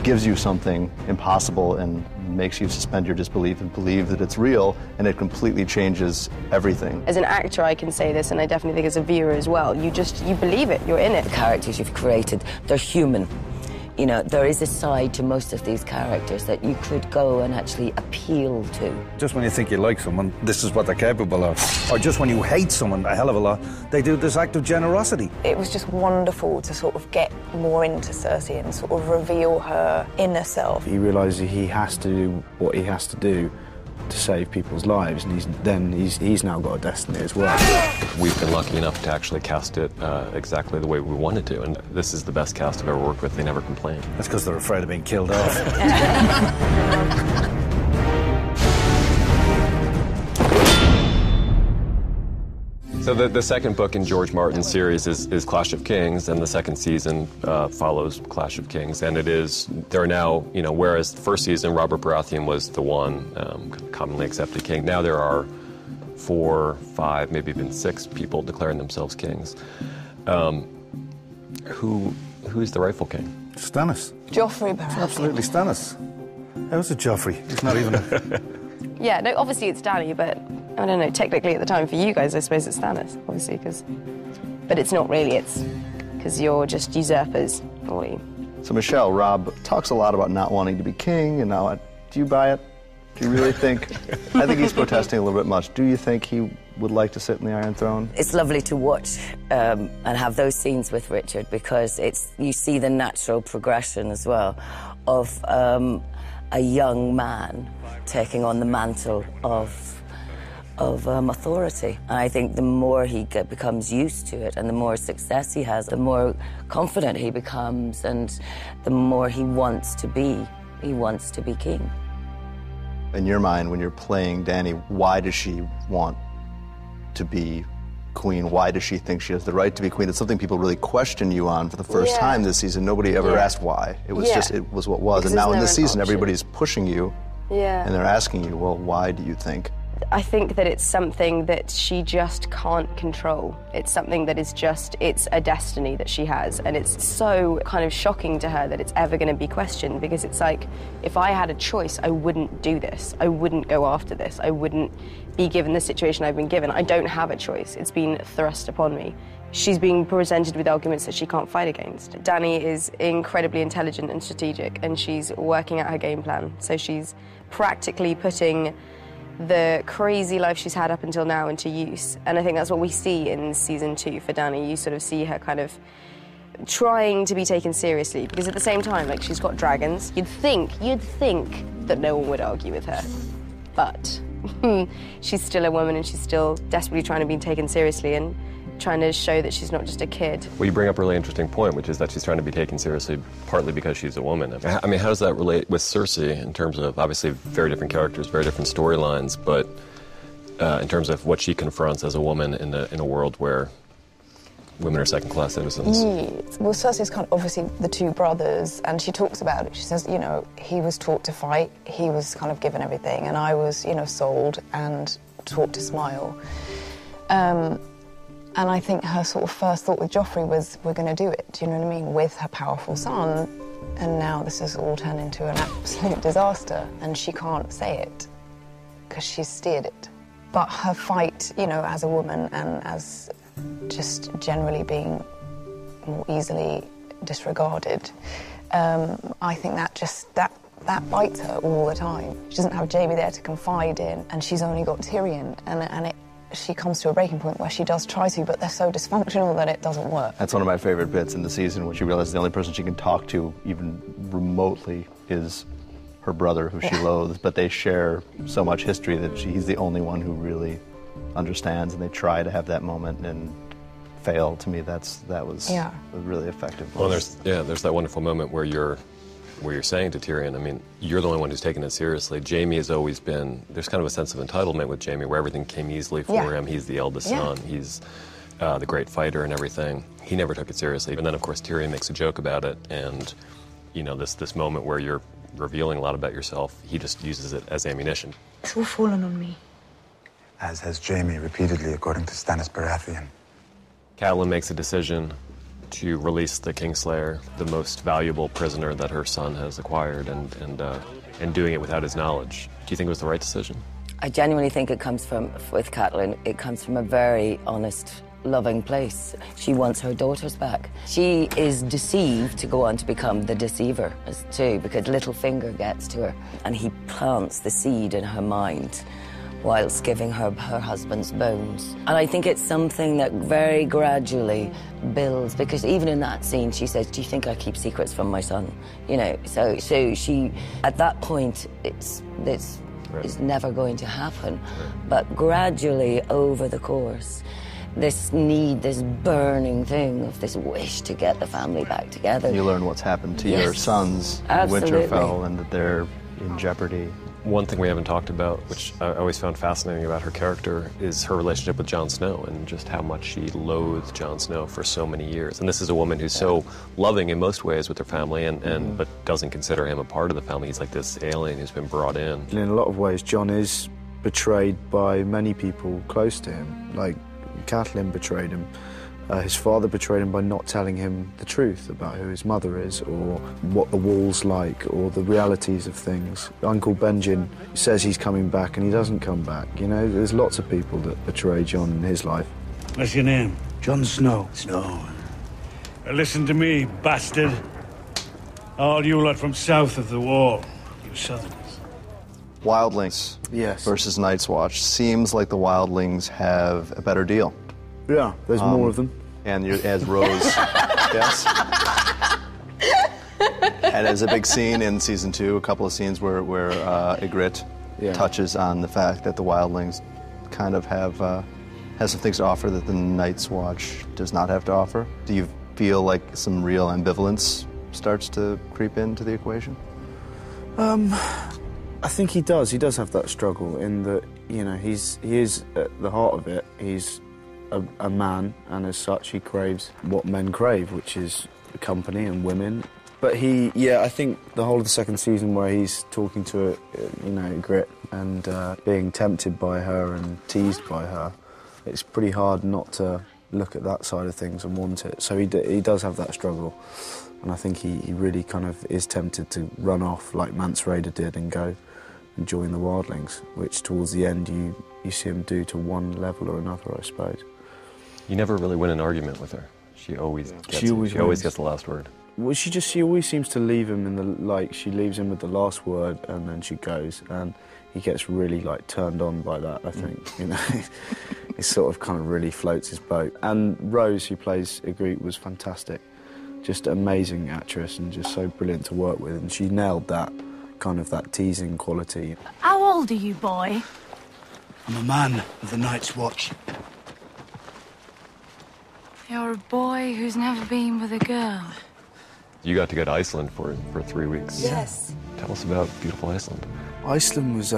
gives you something impossible and makes you suspend your disbelief and believe that it's real, and it completely changes everything. As an actor, I can say this, and I definitely think as a viewer as well, you believe it, you're in it. The characters you've created, they're human. You know, there is a side to most of these characters that you could go and actually appeal to. Just when you think you like someone, this is what they're capable of. Or just when you hate someone a hell of a lot, they do this act of generosity. It was just wonderful to sort of get more into Cersei and sort of reveal her inner self. He realises he has to do what he has to do to save people's lives, and he's now got a destiny as well. We've been lucky enough to actually cast it exactly the way we wanted to, and this is the best cast I've ever worked with. They never complain. That's because they're afraid of being killed off. So the second book in George Martin's series is Clash of Kings, and the second season follows Clash of Kings. And there are now, whereas the first season Robert Baratheon was the one commonly accepted king, now there are 4, 5, maybe even 6 people declaring themselves kings. Who's the rightful king? Stannis. Joffrey Baratheon. Absolutely, Stannis. How's it Joffrey? He's not even a... Yeah, no, obviously it's Dany, but I don't know, technically at the time for you guys, I suppose it's Stannis, obviously, but it's not really, it's because you're just usurpers, all you. So Michelle, Rob talks a lot about not wanting to be king, and now, do you buy it? Do you really think, I think he's protesting a little bit much. Do you think he would like to sit in the Iron Throne? It's lovely to watch and have those scenes with Richard, because you see the natural progression as well of a young man taking on the mantle of authority. And I think the more he becomes used to it and the more success he has, the more confident he becomes and the more he wants to be king. In your mind, when you're playing Dany, why does she want to be queen? Why does she think she has the right to be queen? It's something people really question you on for the first time this season. Nobody ever asked why. It was just, it was what was. Because and now in this season, everybody's pushing you. Yeah. And they're asking you, well, why do you think? I think that it's something that she just can't control. It's something that is just, it's a destiny that she has. And it's so kind of shocking to her that it's ever going to be questioned, because it's like, if I had a choice, I wouldn't do this. I wouldn't go after this. I wouldn't be given the situation I've been given. I don't have a choice. It's been thrust upon me. She's being presented with arguments that she can't fight against. Dany is incredibly intelligent and strategic, and she's working out her game plan. So she's practically putting the crazy life she's had up until now into use. And I think that's what we see in season 2 for Dany. You sort of see her kind of trying to be taken seriously, because at the same time, like, she's got dragons. You'd think that no one would argue with her, but she's still a woman and she's still desperately trying to be taken seriously and trying to show that she's not just a kid. Well, you bring up a really interesting point, which is that she's trying to be taken seriously partly because she's a woman. I mean, how does that relate with Cersei in terms of, obviously, very different characters, very different storylines, but in terms of what she confronts as a woman in a world where women are second-class citizens? Well, Cersei's kind of obviously the 2 brothers, and she talks about it. She says, he was taught to fight, he was kind of given everything, and I was, sold and taught to smile. And I think her sort of first thought with Joffrey was, we're going to do it, do you know what I mean, with her powerful son, and now this has all turned into an absolute disaster, and she can't say it, because she's steered it. But her fight, as a woman and as just generally being more easily disregarded, I think that bites her all the time. She doesn't have Jaime there to confide in, and she's only got Tyrion, and she comes to a breaking point where she does try to, but they're so dysfunctional that it doesn't work. That's one of my favorite bits in the season, when she realizes the only person she can talk to, even remotely, is her brother, who she loathes, but they share so much history that he's the only one who really understands, and they try to have that moment and fail. To me, that was a really effective moment. Well, there's that wonderful moment where you're saying to Tyrion, I mean, you're the only one who's taken it seriously. Jaime has always been, there's kind of a sense of entitlement with Jaime, where everything came easily for him. He's the eldest son, he's the great fighter and everything. He never took it seriously. And then, of course, Tyrion makes a joke about it, and, this moment where you're revealing a lot about yourself, he just uses it as ammunition. It's all fallen on me. As has Jaime repeatedly, according to Stannis Baratheon. Catelyn makes a decision to release the Kingslayer, the most valuable prisoner that her son has acquired, and doing it without his knowledge. Do you think it was the right decision? I genuinely think it comes from, with Catelyn, it comes from a very honest, loving place. She wants her daughters back. She is deceived to go on to become the deceiver too, because Littlefinger gets to her, and he plants the seed in her mind whilst giving her her husband's bones. And I think it's something that very gradually builds, because even in that scene she says, do you think I keep secrets from my son? You know, so she, at that point, it's never going to happen. But gradually, over the course, this need, this burning thing of this wish to get the family back together. You learn what's happened to your sons in Winterfell and that they're in jeopardy. One thing we haven't talked about, which I always found fascinating about her character, is her relationship with Jon Snow and just how much she loathed Jon Snow for so many years. And this is a woman who's so loving in most ways with her family, but doesn't consider him a part of the family. He's like this alien who's been brought in. In a lot of ways, Jon is betrayed by many people close to him. Like, Catelyn betrayed him. His father betrayed him by not telling him the truth about who his mother is, or what the wall's like, or the realities of things. Uncle Benjen says he's coming back and he doesn't come back. You know, there's lots of people that betray Jon in his life. What's your name? Jon Snow. Snow. Listen to me, bastard. All you lot from south of the wall. You Southerners. Wildlings versus Night's Watch. Seems like the Wildlings have a better deal. Yeah, there's more of them. And as Rose, yes. And there's a big scene in season 2, a couple of scenes where Ygritte touches on the fact that the Wildlings kind of have some things to offer that the Night's Watch does not have to offer. Do you feel like some real ambivalence starts to creep into the equation? I think he does. He does have that struggle in that, you know, he is at the heart of it. He's a man, and as such he craves what men crave, which is company and women. But I think the whole of the second season where he's talking to, Ygritte and being tempted by her and teased by her, it's pretty hard not to look at that side of things and want it. So he does have that struggle, and I think he really kind of is tempted to run off like Mance Rayder did and go and join the Wildlings, which towards the end you see him do to one level or another, I suppose. You never really win an argument with her. She always gets the last word. Well, she always seems to leave him she leaves him with the last word, and then she goes, and he gets really like turned on by that, I think. You know, he sort of kind of really floats his boat. And Rose, who plays Ygritte, was fantastic. Just an amazing actress and just so brilliant to work with, and she nailed that kind of that teasing quality. How old are you, boy? I'm a man of the Night's Watch. You're a boy who's never been with a girl. You got to go to Iceland for 3 weeks. Yes. Tell us about beautiful Iceland. Iceland was,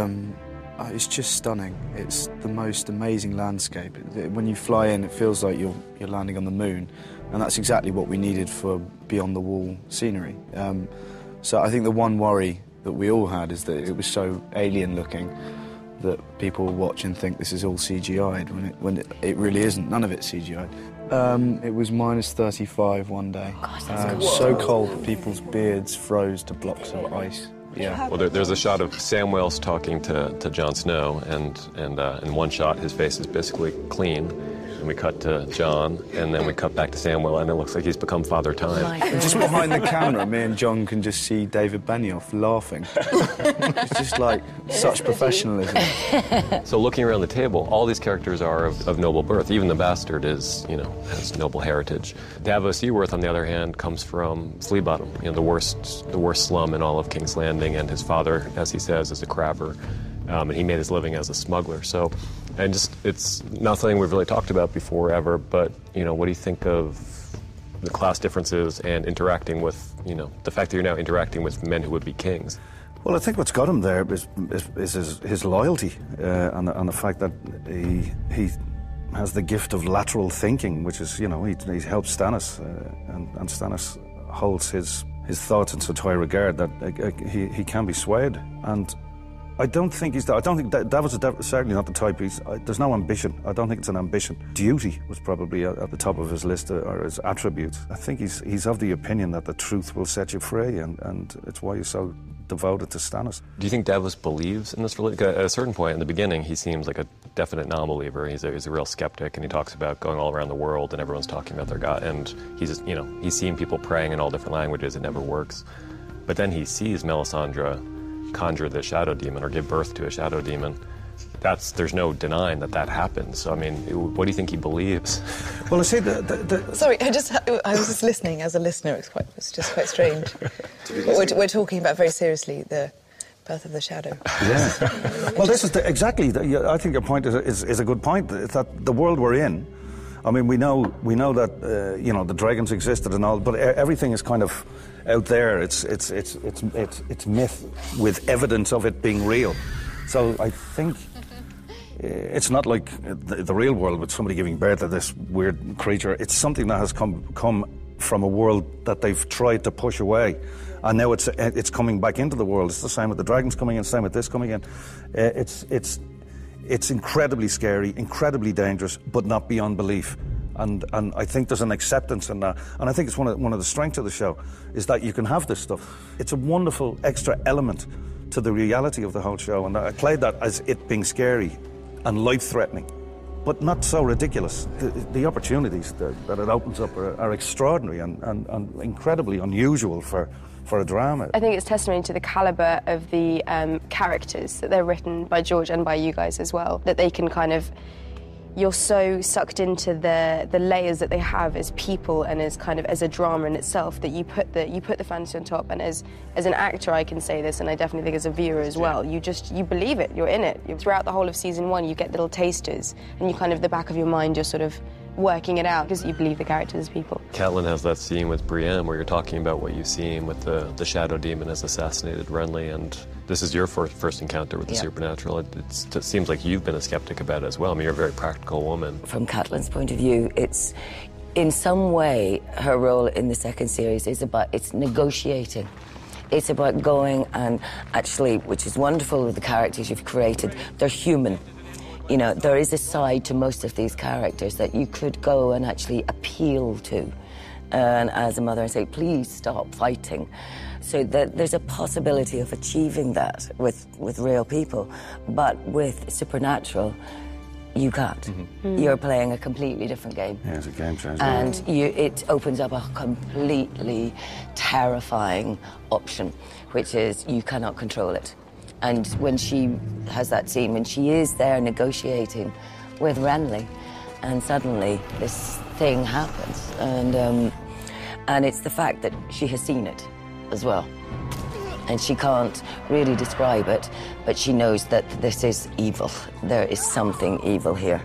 it's just stunning. It's the most amazing landscape. When you fly in, it feels like you're landing on the moon, and that's exactly what we needed for beyond the wall scenery. So I think the one worry that we all had is that it was so alien-looking that people will watch and think this is all CGI'd when it really isn't. None of it's CGI'd. It was minus 35 one day. Gosh, that's so cold that people's beards froze to blocks of ice. Yeah. Well, there's a shot of Samwell's talking to Jon Snow, and in one shot his face is basically clean. And we cut to Jon, and then we cut back to Samwell, and it looks like he's become Father Time. Just behind the camera, me and Jon can just see David Benioff laughing. It's just like such professionalism. So looking around the table, all these characters are of noble birth. Even the bastard has noble heritage. Davos Seaworth, on the other hand, comes from Flea Bottom, the worst slum in all of King's Landing, and his father, as he says, is a crabber. And he made his living as a smuggler. So, and it's not something we've really talked about before ever, but, what do you think of the class differences and interacting with, the fact that you're now interacting with men who would be kings? Well, I think what's got him there is his loyalty and the fact that he has the gift of lateral thinking, which is, he helps Stannis, and Stannis holds his thoughts in such high regard that he can be swayed. And I don't think he's that. I don't think Davos is certainly not the type. There's no ambition. I don't think it's an ambition. Duty was probably at the top of his list, or his attributes. I think he's of the opinion that the truth will set you free, and it's why he's so devoted to Stannis. Do you think Davos believes in this religion? At a certain point in the beginning, he seems like a definite non-believer. He's a real skeptic, and he talks about going all around the world, and everyone's talking about their God, and he's seen people praying in all different languages. It never works. But then he sees Melisandre conjure the shadow demon or give birth to a shadow demon. There's no denying that happens. So, I mean, what do you think he believes? Well, I say Sorry, I was just listening as a listener. It's just quite strange. We're talking about very seriously the birth of the shadow. Yeah. Well, this is exactly. I think your point is a good point. It's that the world we're in. I mean, we know that the dragons existed and all, but everything is kind of out there. It's myth with evidence of it being real. So I think it's not like the real world with somebody giving birth to this weird creature. It's something that has come from a world that they've tried to push away, and now it's coming back into the world. It's the same with the dragons coming in, same with this coming in. It's incredibly scary, incredibly dangerous, but not beyond belief. And I think there's an acceptance in that. And I think it's one of the strengths of the show is that you can have this stuff. It's a wonderful extra element to the reality of the whole show. And I played that as it being scary and life-threatening, but not so ridiculous. The opportunities that it opens up are extraordinary and incredibly unusual for a drama. I think it's testimony to the calibre of the characters, that they're written by George and by you guys as well, that they can kind of, you're so sucked into the layers that they have as people and as a drama in itself that you put the fantasy on top. And as an actor, I can say this, and I definitely think as a viewer as well, you believe it, you're in it. Throughout the whole of season 1, you get little tasters, and you kind of, the back of your mind, you're sort of working it out because you believe the characters as people. Catelyn has that scene with Brienne where you're talking about what you've seen with the shadow demon has assassinated Renly, and this is your first encounter with the supernatural. It seems like you've been a skeptic about it as well. I mean, you're a very practical woman. From Catelyn's point of view, it's in some way her role in the second series is about negotiating. It's about going and actually, which is wonderful with the characters you've created, they're human. You know, there is a side to most of these characters that you could go and actually appeal to, and as a mother, and say, please stop fighting. So that there's a possibility of achieving that with real people, but with supernatural, you can't. Mm-hmm. You're playing a completely different game. Yeah, it's a game changer. And it opens up a completely terrifying option, which is you cannot control it. And when she has that scene, when she is there negotiating with Renly, and suddenly this thing happens, and it's the fact that she has seen it as well. And she can't really describe it, but she knows that this is evil. There is something evil here.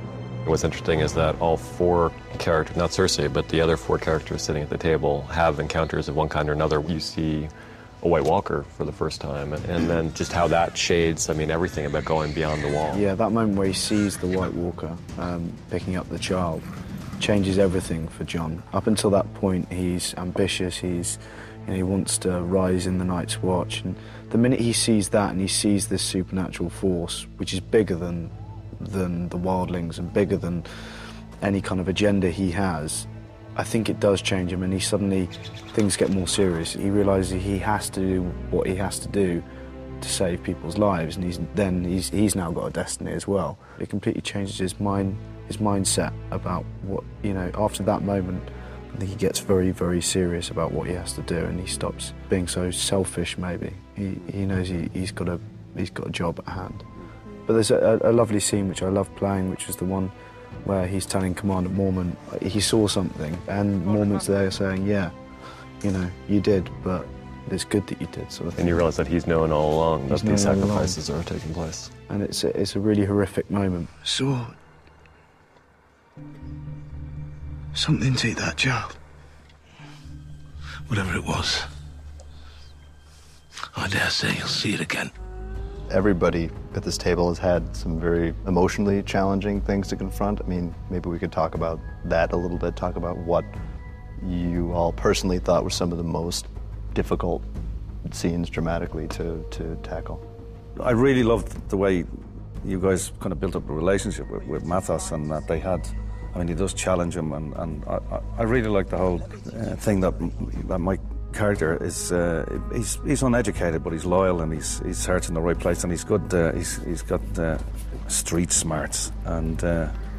What's interesting is that all 4 characters, not Cersei, but the other 4 characters sitting at the table have encounters of one kind or another. You see a White Walker for the first time, and then just how that shades, I mean, everything about going beyond the wall. Yeah, that moment where he sees the White Walker picking up the child changes everything for Jon. Up until that point, he's ambitious, he wants to rise in the Night's Watch, and the minute he sees that and he sees this supernatural force, which is bigger than the wildlings and bigger than any kind of agenda he has, I think it does change him, and things get more serious. He realises he has to do what he has to do to save people's lives, and he's now got a destiny as well. It completely changes his mindset about what, after that moment, I think he gets very, very serious about what he has to do, and he stops being so selfish, maybe. He knows he's got a job at hand. But there's a lovely scene which I love playing, which is the one where he's telling Commander Mormont he saw something, and Mormont's there saying, yeah, you did, but it's good that you did, sort of thing. And you realise that he's known all along that these sacrifices are taking place. And it's a really horrific moment. Sword. Something to that child. Whatever it was. I dare say you'll see it again. Everybody at this table has had some very emotionally challenging things to confront. I mean, maybe we could talk about that a little bit, talk about what you all personally thought were some of the most difficult scenes dramatically to tackle. I really loved the way you guys kind of built up a relationship with Mathos, and that they had. I mean, he does challenge him, and I really like the whole thing that my character is. He's uneducated, but he's loyal, and he's heart's in the right place, and he's good. He's got street smarts, and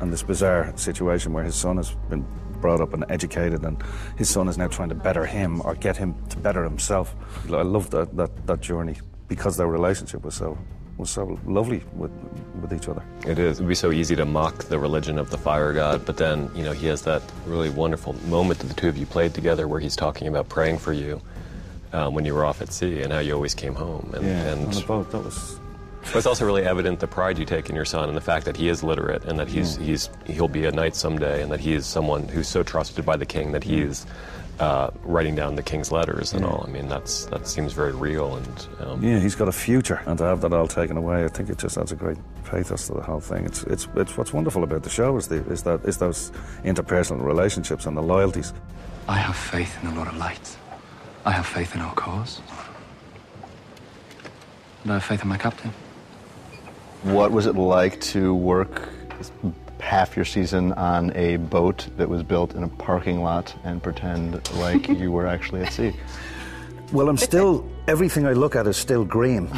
this bizarre situation where his son has been brought up and educated, and his son is now trying to better him or get him to better himself. I love that journey because their relationship was so lovely with each other. It is. It would be so easy to mock the religion of the fire god, but then, you know, he has that really wonderful moment that the two of you played together where he's talking about praying for you when you were off at sea and how you always came home. And on the boat, that was... But it's also really evident the pride you take in your son and the fact that he is literate and that he'll be a knight someday and that he is someone who's so trusted by the king that he's writing down the king's letters and all. I mean, that seems very real. And yeah, he's got a future, and to have that all taken away, I think it just adds a great pathos to the whole thing. It's what's wonderful about the show is those interpersonal relationships and the loyalties. I have faith in the Lord of Light. I have faith in our cause. And I have faith in my captain. What was it like to work half your season on a boat that was built in a parking lot and pretend like you were actually at sea? Well, I'm still, everything I look at is still green.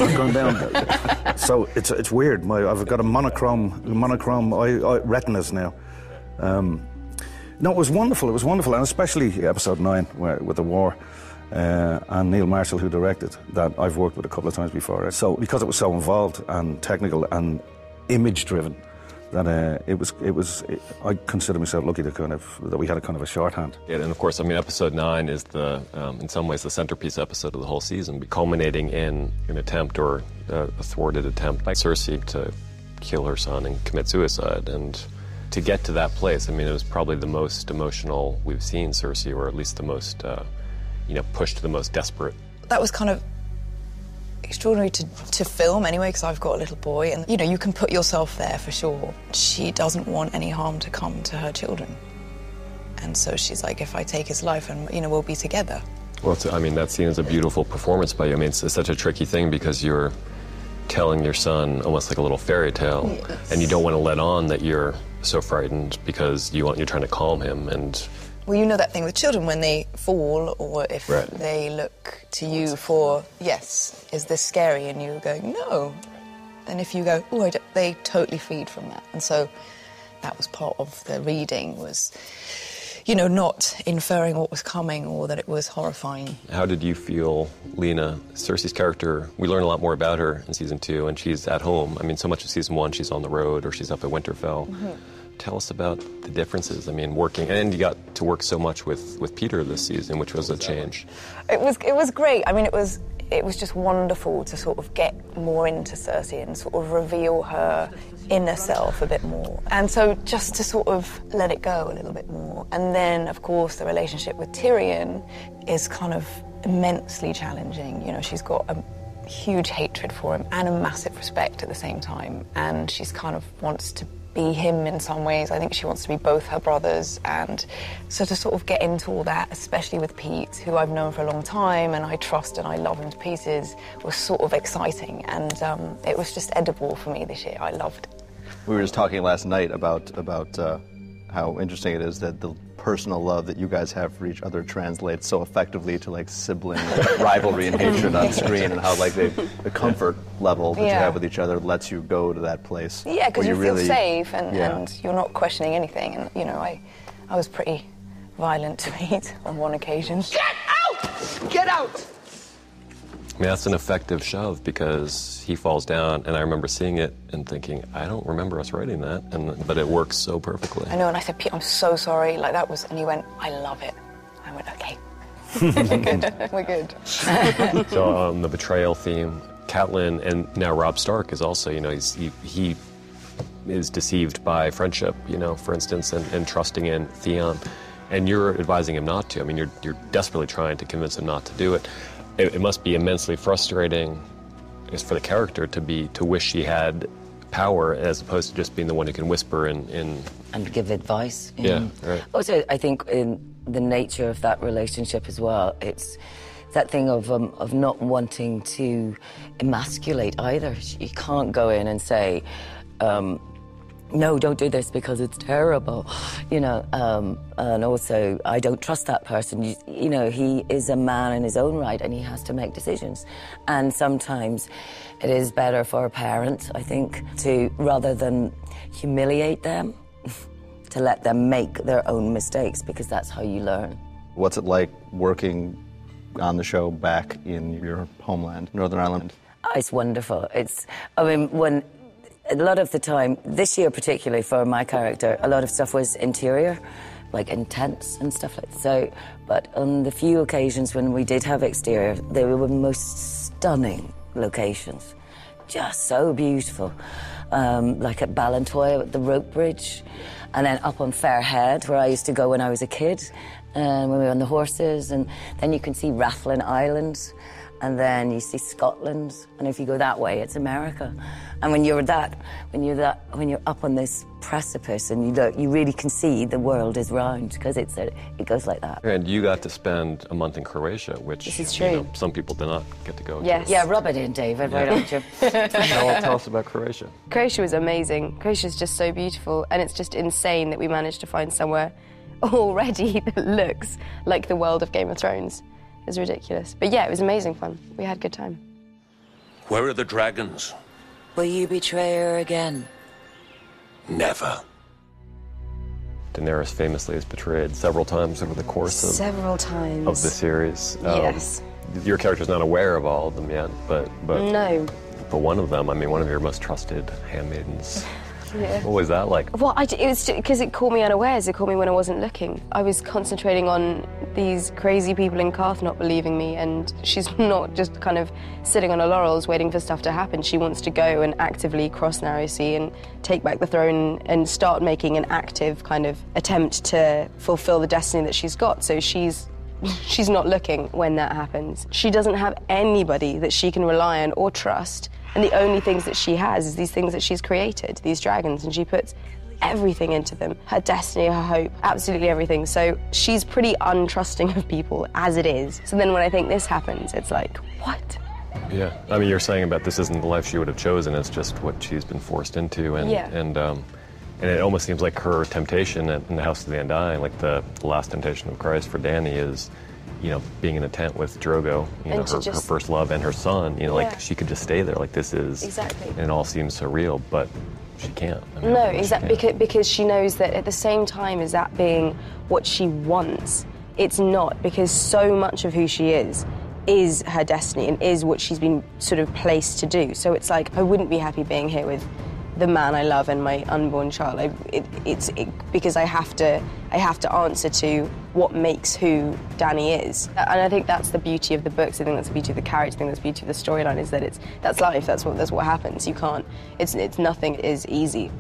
I'm going down. So it's weird. I've got a monochrome retinas now. No, it was wonderful, and especially episode 9 with the war. And Neil Marshall, who directed that, I've worked with a couple of times before. So because it was so involved and technical and image-driven, that I consider myself lucky that we had a kind of a shorthand. Yeah, and of course, I mean, episode 9 is in some ways the centerpiece episode of the whole season, culminating in an attempt or a thwarted attempt by Cersei to kill her son and commit suicide. And to get to that place, I mean, it was probably the most emotional we've seen Cersei, or at least the most, pushed to the most desperate. That was kind of extraordinary to film anyway, because I've got a little boy, and you can put yourself there for sure. She doesn't want any harm to come to her children, and so she's like, if I take his life, and we'll be together. Well, that scene is a beautiful performance by you. I mean, it's such a tricky thing because you're telling your son almost like a little fairy tale, yes. And you don't want to let on that you're so frightened because you're trying to calm him. And well, that thing with children when they fall, or if they look to you for, yes, is this scary? And you go, no. And if you go, oh, they totally feed from that. And so that was part of the reading, was, not inferring what was coming or that it was horrifying. How did you feel, Lena? Cersei's character, we learn a lot more about her in season 2, and she's at home. I mean, so much of season 1, she's on the road or she's up at Winterfell. Mm-hmm. Tell us about the differences. I mean, working, and you got to work so much with Peter this season, which was a change. It was great. I mean, it was just wonderful to sort of get more into Cersei and sort of reveal her inner self a bit more. And so just to sort of let it go a little bit more. And then, of course, the relationship with Tyrion is kind of immensely challenging. She's got a huge hatred for him and a massive respect at the same time. And she's kind of wants to be him in some ways. I think she wants to be both her brothers, and so to sort of get into all that, especially with Pete, who I've known for a long time and I trust and I love him to pieces, was sort of exciting, and it was just edible for me this year. I loved it. We were just talking last night about how interesting it is that the personal love that you guys have for each other translates so effectively to like sibling rivalry and hatred on screen, and how like the comfort level that you have with each other lets you go to that place. Yeah, because you feel safe and you're not questioning anything. And I was pretty violent to Pete on one occasion. Get out! Get out! I mean, that's an effective shove because he falls down, and I remember seeing it and thinking, I don't remember us writing that, but it works so perfectly. I know, and I said, Pete, I'm so sorry, like that was, and he went, I love it. I went, okay. We're good. So on the betrayal theme, Catelyn and now Robb Stark is also, he is deceived by friendship, for instance, and trusting in Theon, and you're advising him not to. I mean, you're desperately trying to convince him not to do it. It must be immensely frustrating for the character to wish she had power as opposed to just being the one who can whisper and give advice. Yeah, right. Also, I think in the nature of that relationship as well, it's that thing of not wanting to emasculate either. You can't go in and say, no, don't do this because it's terrible, you know. And also, I don't trust that person. You know, he is a man in his own right, and he has to make decisions. And sometimes it is better for a parent, I think, to, rather than humiliate them, to let them make their own mistakes, because that's how you learn. What's it like working on the show back in your homeland, Northern Ireland? Oh, it's wonderful. I mean, a lot of the time, this year particularly for my character, a lot of stuff was interior, like in tents and stuff like that. So, but on the few occasions when we did have exterior, they were the most stunning locations. Just so beautiful. Like at Ballantoy, at the rope bridge, and then up on Fairhead, where I used to go when I was a kid, when we were on the horses, and then you can see Rathlin Island, and then you see Scotland, and if you go that way, it's America. And when you're up on this precipice, and you really can see the world is round, because it goes like that. And you got to spend a month in Croatia, which this is true. You know, some people did not get to go. Yes. To. Yeah, rub it in, David. Why don't you? Tell us about Croatia. Croatia was amazing. Croatia's just so beautiful, and it's just insane that we managed to find somewhere already that looks like the world of Game of Thrones. It's ridiculous. But yeah, it was amazing fun. We had a good time. Where are the dragons? Will you betray her again? Never. Daenerys famously is betrayed several times over the course of the series. Yes. Your character's not aware of all of them yet, but no. But one of them, I mean, one of your most trusted handmaidens. Yeah. What was that like? Well, it was because it caught me unawares. It caught me when I wasn't looking. I was concentrating on these crazy people in Carth not believing me, and she's not just kind of sitting on her laurels waiting for stuff to happen. She wants to go and actively cross Narrow Sea and take back the throne and start making an active kind of attempt to fulfill the destiny that she's got. So she's not looking when that happens. She doesn't have anybody that she can rely on or trust. And the only things that she has is these things that she's created, these dragons, and she puts everything into them. Her destiny, her hope, absolutely everything. So she's pretty untrusting of people as it is. So then when I think this happens, it's like, what? Yeah, I mean, you're saying about this isn't the life she would have chosen, it's just what she's been forced into. And, yeah. And it almost seems like her temptation in the House of the Undying, like the last temptation of Christ for Dany is, you know, being in a tent with Drogo, you know, her first love and her son, you know, like she could just stay there, like this is, exactly. And it all seems so real, but she can't. I mean, no, exactly, because she knows that at the same time as that being what she wants, it's not, because so much of who she is her destiny and is what she's been sort of placed to do. So it's like, I wouldn't be happy being here with the man I love and my unborn child. Because I have to answer to what makes who Dany is. And I think that's the beauty of the books. I think that's the beauty of the character. I think that's the beauty of the storyline, is that that's life. That's what happens. You can't. It's nothing is easy.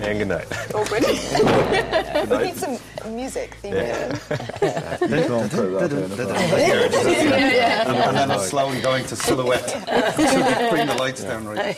And good night. Already? We need some music theme. And then a slow going to silhouette. Bring the lights down right.